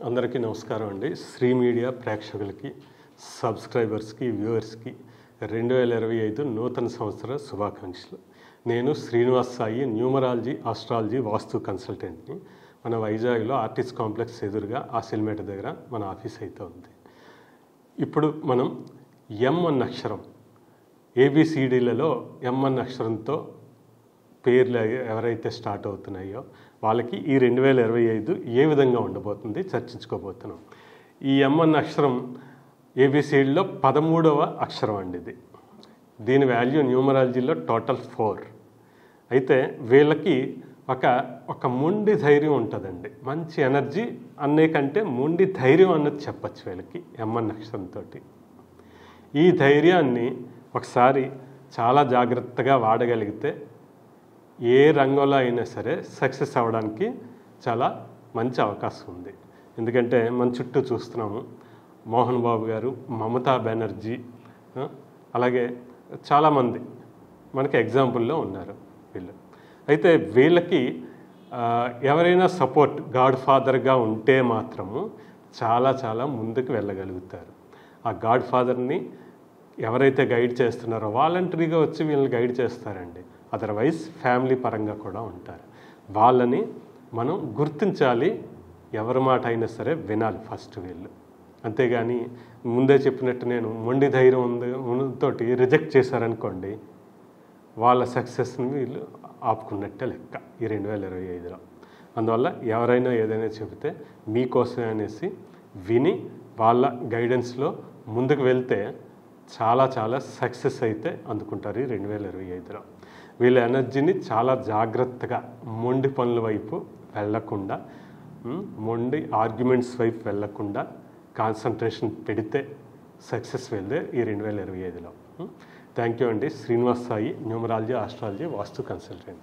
అందరికీ నమస్కారం అండి. శ్రీ మీడియా ప్రేక్షకులకి, సబ్స్క్రైబర్స్కి, వ్యూవర్స్కి 2025 నూతన సంవత్సర శుభాకాంక్షలు. నేను శ్రీనివాస్ సాయి, న్యూమరాలజీ, ఆస్ట్రాలజీ, వాస్తు కన్సల్టెంట్ని. మన వైజాగ్లో ఆర్టిస్ట్ కాంప్లెక్స్ ఎదురుగా ఆసిల్మేట దగ్గర మన ఆఫీస్ అయితే ఉంది. ఇప్పుడు మనం M1 అక్షరం, ABCDలలో M1 అక్షరంతో పేర్లు ఎవరైతే స్టార్ట్ అవుతున్నాయో వాళ్ళకి ఈ 2025 ఏ విధంగా ఉండబోతుంది చర్చించుకోబోతున్నాం. ఈ M1 అక్షరం ABCDలో 13వ అక్షరం అండి. దీని వాల్యూ న్యూమరాలజీలో టోటల్ 4. అయితే వీళ్ళకి ఒక మొండి ధైర్యం ఉంటుందండి, మంచి ఎనర్జీ అనే కంటే మొండి ధైర్యం అన్నది చెప్పచ్చు వీళ్ళకి M1 అక్షరంతో. ఈ ధైర్యాన్ని ఒకసారి చాలా జాగ్రత్తగా వాడగలిగితే ఏ రంగంలో అయినా సరే సక్సెస్ అవ్వడానికి చాలా మంచి అవకాశం ఉంది. ఎందుకంటే మన చుట్టూ చూస్తున్నాము, మోహన్ బాబు గారు, మమతా బెనర్జీ, అలాగే చాలామంది మనకి ఎగ్జాంపుల్లో ఉన్నారు వీళ్ళు. అయితే వీళ్ళకి ఎవరైనా సపోర్ట్, గాడ్ ఫాదర్గా ఉంటే మాత్రము చాలా చాలా ముందుకు వెళ్ళగలుగుతారు. ఆ గాడ్ ఫాదర్ని ఎవరైతే గైడ్ చేస్తున్నారో వాలంటరీగా వచ్చి వీళ్ళని గైడ్ చేస్తారండి. అదర్వైజ్ ఫ్యామిలీ పరంగా కూడా ఉంటారు. వాళ్ళని మనం గుర్తించాలి, ఎవరి మాట అయినా సరే వినాలి ఫస్ట్ వీళ్ళు. అంతేగాని ముందే చెప్పినట్టు నేను మొండి ధైర్యం తోటి రిజెక్ట్ చేశారనుకోండి, వాళ్ళ సక్సెస్ని వీళ్ళు ఆపుకున్నట్టే లెక్క ఈ 2025లో. అందువల్ల ఎవరైనా ఏదైనా చెబితే మీకోసమే అనేసి విని వాళ్ళ గైడెన్స్లో ముందుకు వెళ్తే చాలా చాలా సక్సెస్ అయితే అందుకుంటారు ఈ 2025లో. వీళ్ళ ఎనర్జీని చాలా జాగ్రత్తగా మొండి పనుల వైపు వెళ్ళకుండా, మొండి ఆర్గ్యుమెంట్స్ వైపు వెళ్ళకుండా కాన్సన్ట్రేషన్ పెడితే సక్సెస్ వెళ్ళే ఈ 2025లో. థ్యాంక్ యూ అండి. శ్రీనివాస్ సాయి, న్యూమరాలజీ, ఆస్ట్రాలజీ, వాస్తు కన్సల్టెంట్.